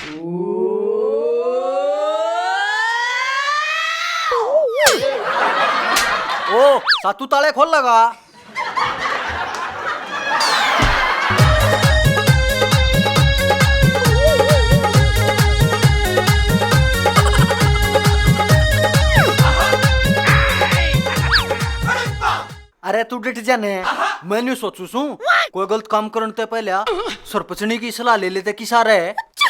ओ सातू ताले खोल लगा। अरे तू डिट जाने मैं नहीं सोचू सू कोई गलत काम करने ते पहले सरपंचनी की सलाह ले लेते कि सारे।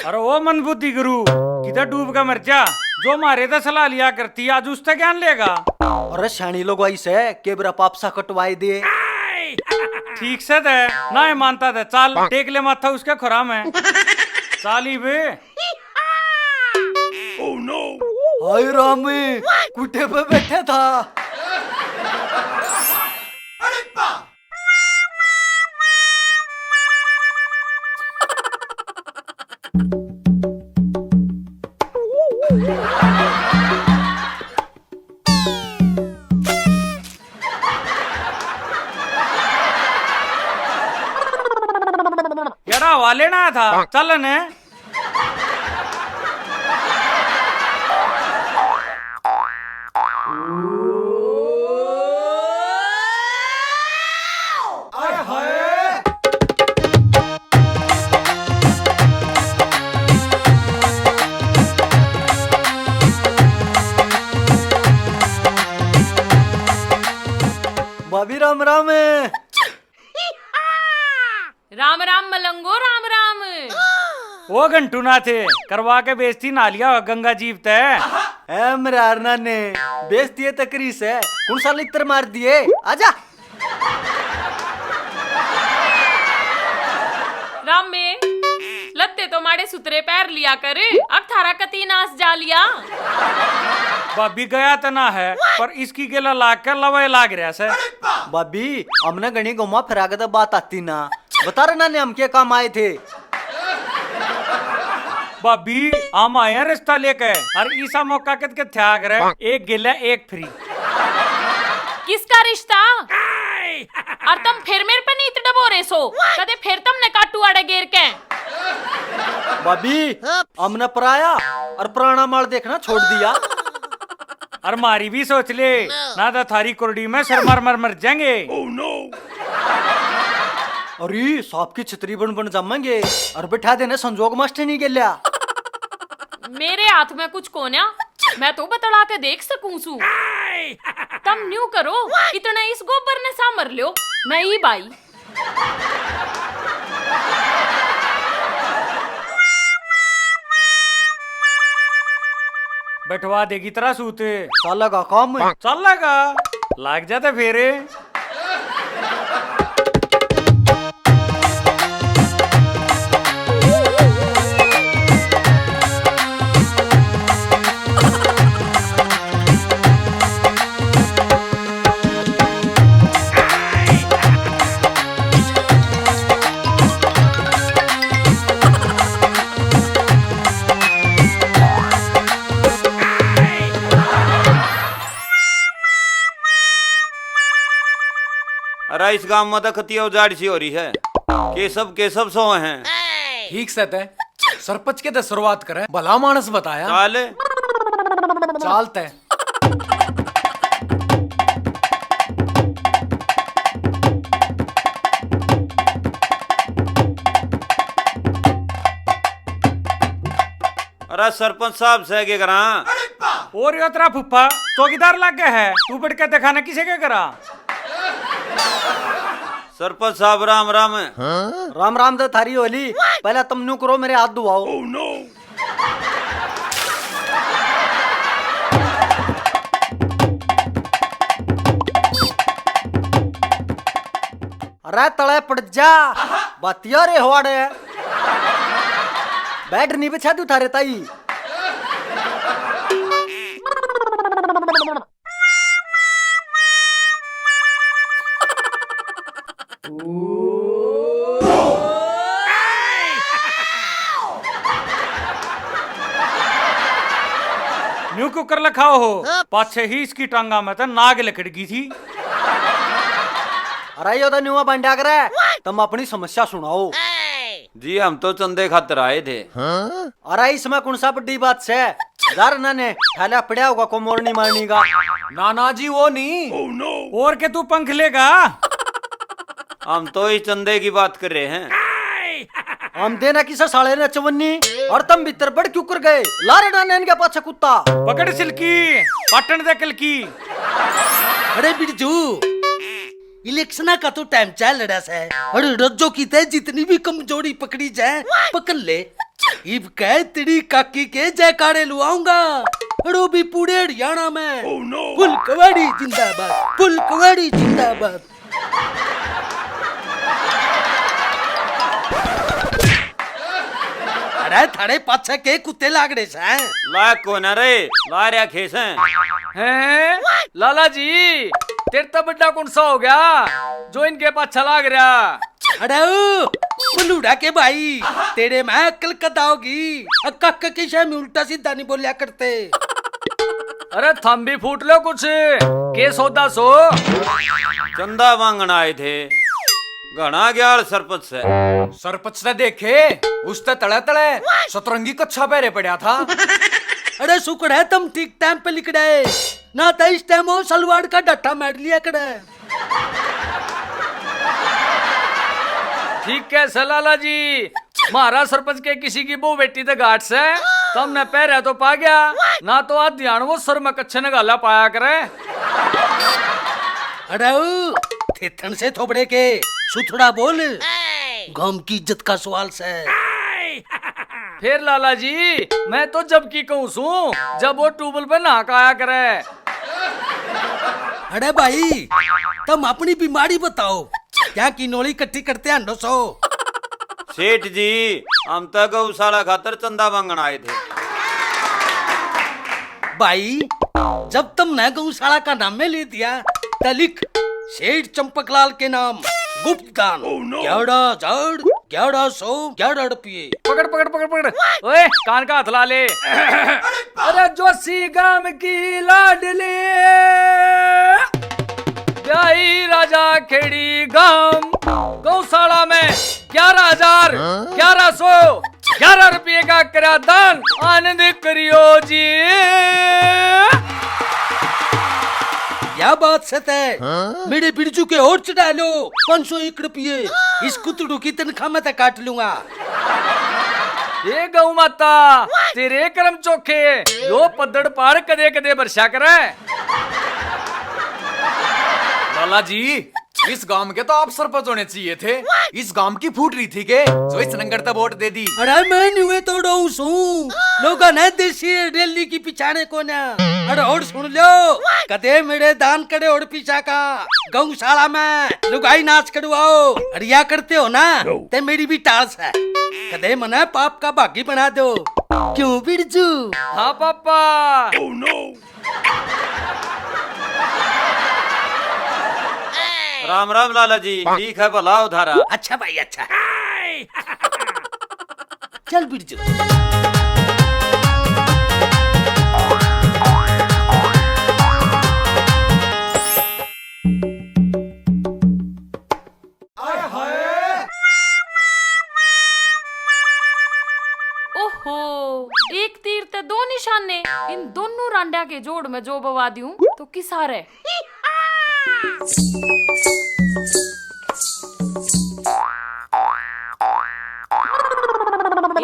अरे ओ मन बुद्धि गुरु किधर डूब का मर जा, जो मारे तो सलाह लिया करती आज उससे ज्ञान लेगा। अरे शानी लोग ऐसे केबरा पाप सा कटवाई दे। ठीक से दे ना मानता दे, चाल टेक ले माथा उसके खुरा में चाली बे। ओह नो हाय राम कुटे पे बैठा था। यारा हवा लेना था चल ने। भाभी राम राम। राम राम मलंगो राम राम। वो घंटू ना थे करवा के बेइज्जती ना लिया गंगा जीव तय। ए मेरे अरना ने बेच दिए तकरी से कौन सा लित्र मार दिए। आजा राम में लत्ते तो माड़े सुतरे पैर लिया कर, अब थारा कती नास जा लिया। भाभी गया तो ना है पर इसकी गेला लाग कर लवाए लाग रहा से। भाभी हमने गणी घुमा फिरा के तो बात आती ना बता रहे ना हम क्या काम आए थे। भाभी हम आए हैं रिश्ता लेके और ईसा मौका के त्याग रहे एक गिला एक फ्री। किसका रिश्ता? और तुम फिर मेरे पे नीत डबो रहे सो कदे फिर तुमने काटू आड़े गेर के। भाभी हमने पराया और पुराना माल देखना छोड़ दिया। और मारी भी सोच ले ना तो थारी कुर्डी में सर मर मर जाएंगे। oh, no. अरे सांप की छतरी बन जमेंगे और बिठा देने संजोग मास्टर नहीं गेल्या। मेरे हाथ में कुछ कोन्या मैं तो बतला के देख सकूं सू। तुम न्यू करो इतना इस गोबर ने सा मर लो नहीं बाई। बैठवा देगी तरह सूते चल लगा काम चल लगा लाग जाते फेरे। अरे इस गांव में तो खतिया उजाड़ सी हो रही है। केशव सो हैं। ठीक से तय सरपंच के तो शुरुआत करे भला मानस बताया चाल चालते। अरे सरपंच साहब से के करा और यो तेरा फुफ्फा चौकीदार लग गया है तू बैठ के दिखाना किसे के करा। सरपंच साहब राम राम। राम राम तो थारी होली पहले तुम न्यू करो मेरे हाथ धुआओ। oh, no. अरे तले पड़ जा बतिया रे होड़े बैठ नहीं बिछा तू थारे ताई। न्यू कुकर लखाओ हो पाछे ही इसकी टांगा में तो नाग लकड़ गई थी। अरे यो तो न्यूआ बंडा करे तुम अपनी समस्या सुनाओ। जी हम तो चंदे खातर आए थे। अरे इसमें कौन सा बड़ी बात से यार ने ठाला पड़ा होगा को मोरनी मारनी का। नाना जी वो नहीं। और के तू पंख लेगा? हम तो इस चंदे की बात कर रहे हैं। हम देना किसा साले ने चवन्नी और तुम भीतर बड़ क्यों कर गए? लारे नाने इनके पाछे कुत्ता पकड़ सिल्की पाटन दे कलकी। अरे बिरजू, इलेक्शन का तो टाइम चल रहा है और रज्जो की तय जितनी भी कमजोरी पकड़ी जाए पकड़ ले। इब कह तेरी काकी के जयकारे लुआऊंगा और वो भी पूरे हरियाणा में। फुल कवाड़ी जिंदाबाद, फुल कवाड़ी जिंदाबाद। अरे थारे पाछे के कुत्ते लाग रहे हैं? लायक को न रे लारिया खेस हैं लाला जी तेरे तो बड्डा कौन सा हो गया जो इनके पास छलाग रहा? अरे बलूड़ा के भाई, तेरे में अक्ल कदा होगी। अक्का के शय में उल्टा सीधा नहीं बोलिया करते। अरे थम भी फूट लो कुछ के सौदा सो। चंदा मांगन आए थे घना ग्याल सरपंच से। सरपंच ने देखे उस तड़े तड़े सतरंगी कच्छा पहरे पड़ा था। अरे शुक्र है तुम ठीक टाइम पे लिख रहे, ना तो इस टाइम वो सलवार का डट्टा मार लिया करे। ठीक कैसे लाला जी? महाराज सरपंच के किसी की बो बेटी थे घाट से तुमने पैर तो पा गया ना तो आज ध्यान वो सर में कच्छे ने गाला पाया करे। अरे थेथन से थोबड़े के सुथड़ा बोल, गांव की इज्जत का सवाल से। फिर लाला जी मैं तो जब की कहूँ सू जब वो ट्यूबवेल पे नहा आया करे। अरे भाई तुम अपनी बीमारी बताओ, क्या की नोली इकट्ठी करते हैं 200? सेठ जी हम तो गौशाला खातर चंदा मांगन आए थे। भाई जब तुमने गौशाला का नाम में ले दिया तो लिख सेठ चंपकलाल के नाम गुप्त दान 11,1111 रुपये। पकड़ पकड़ पकड़ पकड़ ओए कान का हाथ ला ले। अरे जोशी गांव की लाडली ब्याही राजा खेड़ी गांव गौशाला में 11,1111 रुपये का करा दान आनंद करियो जी। क्या बात सत है? मेरे बिरजू के और चढ़ा लो 501 रुपये। इस कुतड़ू की तनख्वाह में काट लूंगा। ये गौ माता तेरे कर्म चोखे यो पद्दड़ पार कदे कदे बरसा करे। लाला जी इस गांव के तो आप सरपंच होने चाहिए थे। इस गांव की फूट रही थी के जो इस नंगर तक वोट दे दी। अरे मैं नुए तोड़ो हूँ लोगा ने देसी रैली की पिछाने को ना। अरे और सुन लो कदे मेरे दान करे और पीछा का गौशाला में लुगाई नाच करवाओ। रिया करते हो ना ते मेरी भी टास है। कदे मना पाप का भागी बना दो। क्यों बिरजू? हाँ पापा। राम राम लाला जी। ठीक है भला उधारा। अच्छा भाई अच्छा। चल बिरजू। ओहो एक तीर ते दो निशाने। इन दोनों रांडा के जोड़ में जो बवा दूं तो किस हारे?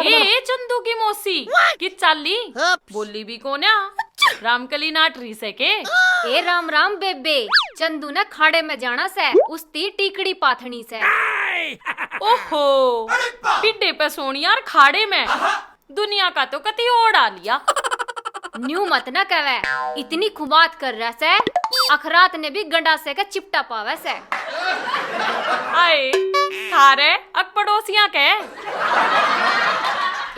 ए चंदू की मौसी कि चाली बोली भी कोन्या रामकली नाटरी से के। ए राम राम बेबे, चंदू ने खाड़े में जाना से उसती टीकड़ी पाथनी से। ओहो पिड्डे पे सोनी यार खाड़े में दुनिया का तो कति ओढ़ आ लिया। न्यू मत न कहवे, इतनी खुबात कर रहा से अखरात ने भी गंडा से का चिपटा पावे से। आए थारे अक पड़ोसियां के।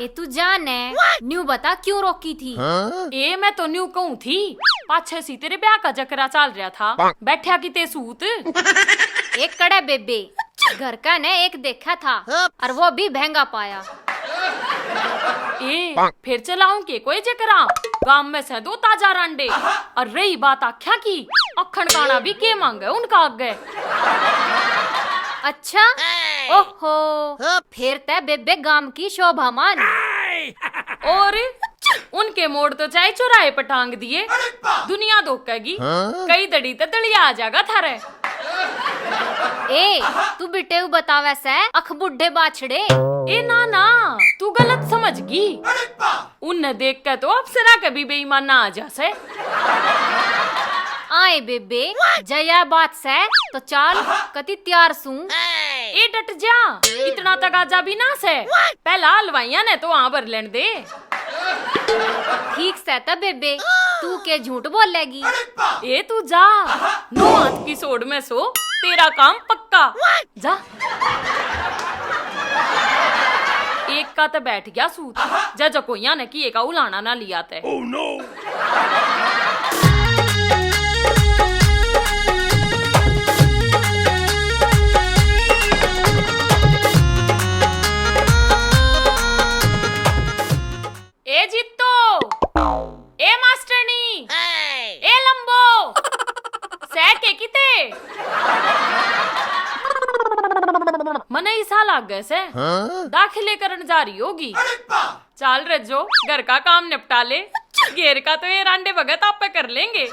ए तू जाने न्यू बता क्यों रोकी थी? ए मैं तो न्यू कहूं थी पाछे सी तेरे ब्याह का जकरा चल रहा था बैठा की ते सूत। एक कड़े बेबे घर का ने एक देखा था और वो भी महंगा पाया। ए फिर चलाऊं के कोई जकरा गांव में से 2 ताजा रांडे। और रही बात आख्या की अखन काना भी के मांगे उनका आगे। अच्छा ओहो फिर तय बेबे गांव की शोभामान। और उनके मोड़ तो चाहे चौराहे पर टांग दिए, दुनिया धोखेगी। कई दड़ी तो दलिया आ जाएगा थारे। ए तू बिटेऊ बतावे से अख बुढ़े बाछड़े। ए ना ना, तू गलत समझगी। उन देख के तो अप्सरा कभी बेईमान ना आ जासे। आए बेबे जया बात से तो चाल कति त्यार सू। ए डट जा, इतना तगाजा भी ना से। पहला हलवाइया ने तो वहां भर लेने दे। ठीक से तब बेबे तू के झूठ बोलेगी। ए तू जा, नो हाथ की सोड में सो, तेरा काम पक्का। जा एक का तो बैठ गया सूत। जा जकोइया ने कि एक उलाना ना लिया ते। ए जित्तो, ए मास्टरनी, ए लंबो, सह के किते मने ईसा लाग गए से। दाखिले करन जा रही होगी। चाल रजो, घर का काम निपटा ले। घेर का तो ये रांडे भगत आप पे कर लेंगे।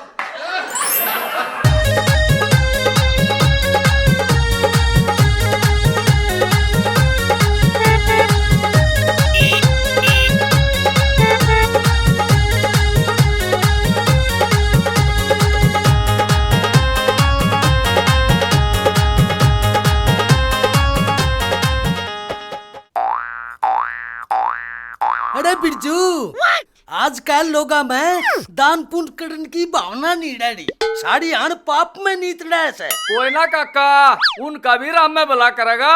अरे बिरजू आजकल लोगा में दान पुण्य करने की भावना नहीं डाली। साड़ी आन पाप में नीतड़ा है। कोई ना काका, उनका भी राम में भला करेगा।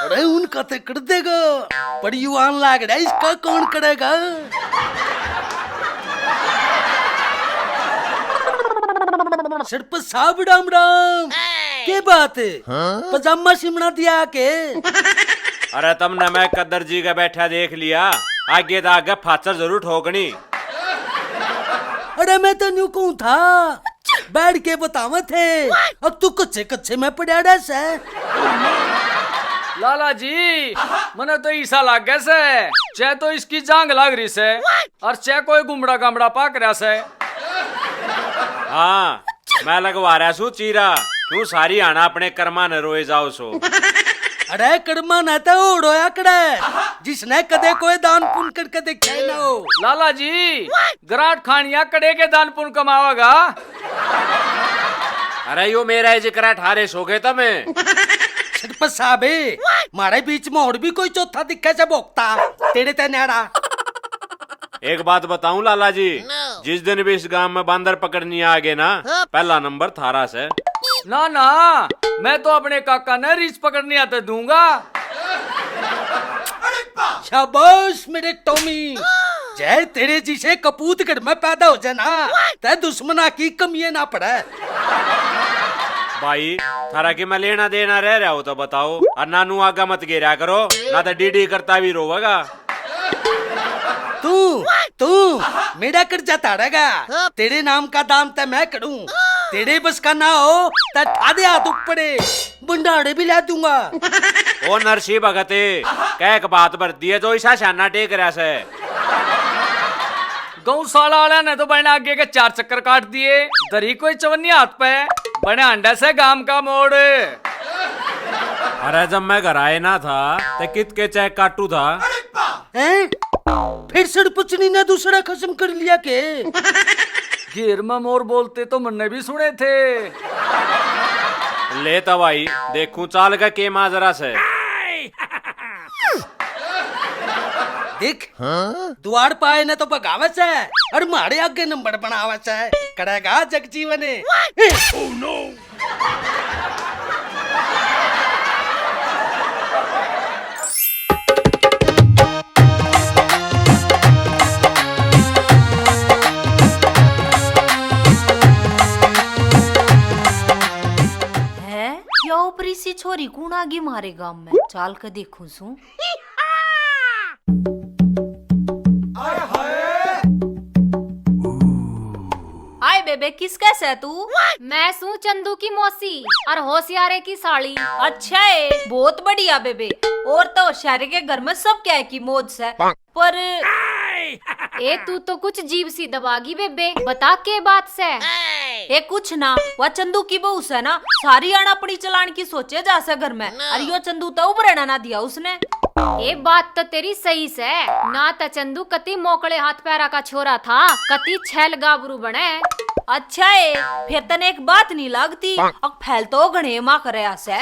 अरे उनका तो कर देगा, पर युवान लाग रहा है, इसका कौन करेगा। सर पर साहब राम राम, के बात है? पजामा सिमना दिया के? अरे तुमने मैं कदर जी का बैठा देख लिया, आगे तो आगे फाचर जरूर ठोकनी। अरे मैं तो न्यू कहूं था, बैठ के बतावे थे, अब तू कच्चे कच्चे में पड़ा रहा से। लाला जी मने तो ईसा लाग गए से। चाहे तो इसकी जांग लाग रही से, और चाहे कोई गुमड़ा गामड़ा पाक रहा से। हाँ मैं लगवा रहा सू चीरा, क्यों सारी आना अपने कर्मा न रोए जाओ सो। अरे कर्मा न तो उड़ोया करे, जिसने कदे कोई दान पुण्य करके देखा ना हो। लाला जी गराट खानिया कड़े के दान पुण्य कमावागा। अरे यो मेरा जिक्र ठारे सो गए तमें। पर साहबे मारे बीच में और भी कोई चौथा दिखा से भोगता तेरे ते न्याड़ा। एक बात बताऊं लाला जी, जिस दिन भी इस गांव में बांदर पकड़नी आ गए ना, पहला नंबर थारा से। ना ना, मैं तो अपने काका ने रीछ पकड़ने आते दूंगा। शाबाश मेरे टॉमी, जय तेरे जिसे कपूत घर में पैदा हो जाना, ते दुश्मना की कमी ना पड़े। भाई थारा की मैं लेना देना रह रहा हो तो बताओ, और नानू आगा मत गिरा करो, ना तो डीडी करता भी रोवेगा। तू मेरा कर्जा ताड़ेगा, तेरे नाम का दान तो मैं करूं। तेरे बस का ना हो तो आधे हाथ ऊपरे भंडारे भी ला दूंगा। ओ नरसी भगते कह एक बात भर दिए जो ऐसा शाना टेक रहा से। गौशाला वाला ने तो बने आगे के 4 चक्कर काट दिए, दरी कोई चवन्नी हाथ पे बने अंडा से गांव का मोड़। अरे जब मैं घर आए ना था तो कित के चेक काटू था। हैं? फिर सड़पुचनी ने दूसरा खत्म कर लिया के? घेर में मोर बोलते तो मैंने भी सुने थे। ले तो भाई देखूं चाल का के माजरा से। देख द्वार पाए न तो बगावत है, और मारे आगे नंबर बनावत है, करेगा जगजीवन। या ऊपरी सी छोरी कौन आगे मारे गांव में, चाल के देखूं सू। आए बेबे किस कैसे है तू? मैं सू चंदू की मौसी और होशियारे की साली। अच्छा है, बहुत बढ़िया बेबे। और तो होशियारे के घर में सब क्या है की मौज है, पर ए तू तो कुछ जीभ सी दबागी बेबे, बता के बात से। ये कुछ ना, वह चंदू की बहू से ना सारी आना अपनी चलान की सोचे जा से घर में, और यो चंदू तो उभरना ना दिया उसने। ये बात तो तेरी सही से, ना तो चंदू कति मोकड़े हाथ पैरा का छोरा था, कति छैल गाबरू बने। अच्छा है, फिर तने एक बात नहीं लगती, अब फैल तो घने माँ करे ऐसे।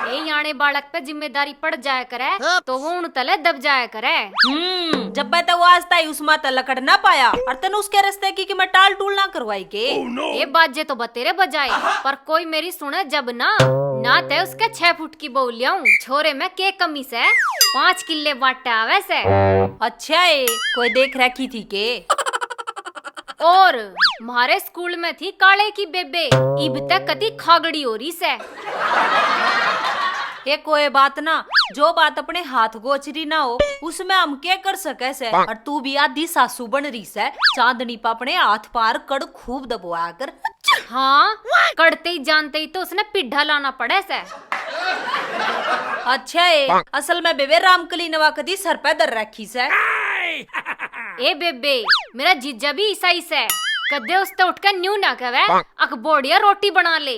ए याने बालक पे जिम्मेदारी पड़ जाया करे तो वो उन तले दब जाया करे। जब मैं तो वो आज ताई उस माता लकड़ ना पाया, और तने उसके रास्ते की कि मैं टाल टूल ना करवाई के। ये बात जे तो बतेरे बजाए, पर कोई मेरी सुने जब ना ते उसके 6 फुट की बहू लियाऊं, छोरे में के कमी से 5 किले बाटे आवे से। अच्छा है, कोई देख रखी थी के? और हमारे स्कूल में थी काले की बेबे, इब तक कति खागड़ी हो रही से। ये कोई बात ना, जो बात अपने हाथ गोचरी ना हो उसमें हम क्या कर सके से। और तू भी आधी सासू बन रही से, चांदनी पा अपने हाथ पार कड़ खूब दबोया कर। हाँ, करते ही जानते ही तो उसने पिड्ढा लाना पड़े से। अच्छा है, असल में बेबे रामकली नवा कदी सर पे दर रखी से। ए बेबे, मेरा जीजा भी ईसाई से, कदे उसते उठकर न्यू ना कहे अकबोड़िया रोटी बना ले।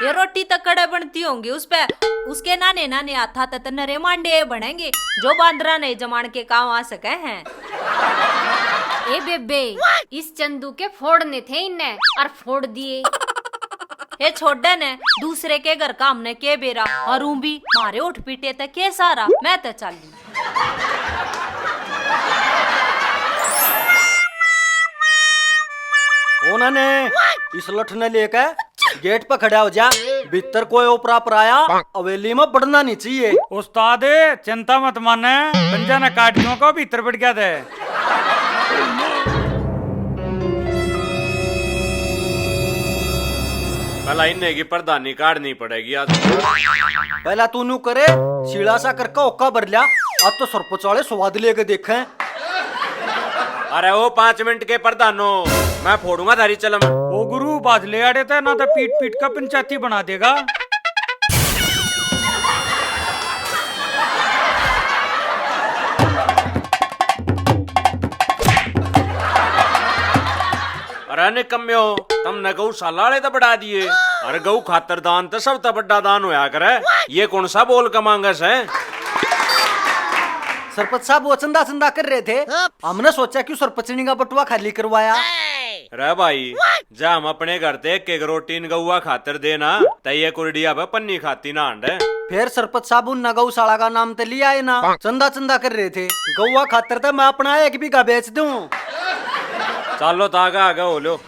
ये रोटी तक कड़े बनती होंगी उस पे, उसके नाने नाने आता तक नरे मांडे बनेंगे जो बांद्रा नहीं जमान के काम आ सके हैं। ए बेबे, इस चंदू के फोड़ने थे इन्ने और फोड़ दिए। ये छोड़े ने दूसरे के घर काम ने के बेरा, और भी मारे उठ पीटे तक के सारा, मैं तो चली। उन्होंने इस लठ ने लेकर गेट पर खड़ा हो जा, भीतर कोई ओपरा पर आया हवेली में बढ़ना नहीं चाहिए। उस्ताद चिंता मत माने, पंजा ने काट दियो को भीतर बढ़ गया थे। पहला इन्हें की प्रधानी काटनी पड़ेगी आज। पहला तू नू करे सीढ़ा सा करके ओका भर लिया, अब तो सरपंच वाले स्वाद लेके देखे। अरे वो 5 मिनट के प्रधानो, मैं फोड़ूंगा थारी चलम। ओ गुरु बाज ले आड़े थे ना, तो पीट पीट का पंचायती बना देगा। अरे निकम्यो, तुमने गौशाला वाले तो बढ़ा दिए, अरे गौ खातर दान तो सब तो बड़ा दान होया करे, ये कौन सा बोल का मांगस है? सरपंच साहब वो चंदा चंदा कर रहे थे, हमने सोचा क्यों सरपंचनी का बटुआ खाली करवाया। रे भाई, जा हम अपने घर ते एक रोटी गौआ खातर देना, तय कुरडिया पे पन्नी खाती ना अंडे। फिर सरपंच साहब उन गौशाला का नाम तो लिया है ना, चंदा चंदा कर रहे थे, गौआ खातर तो मैं अपना 1 बीघा बेच दूं। चलो तागा आगे हो लो।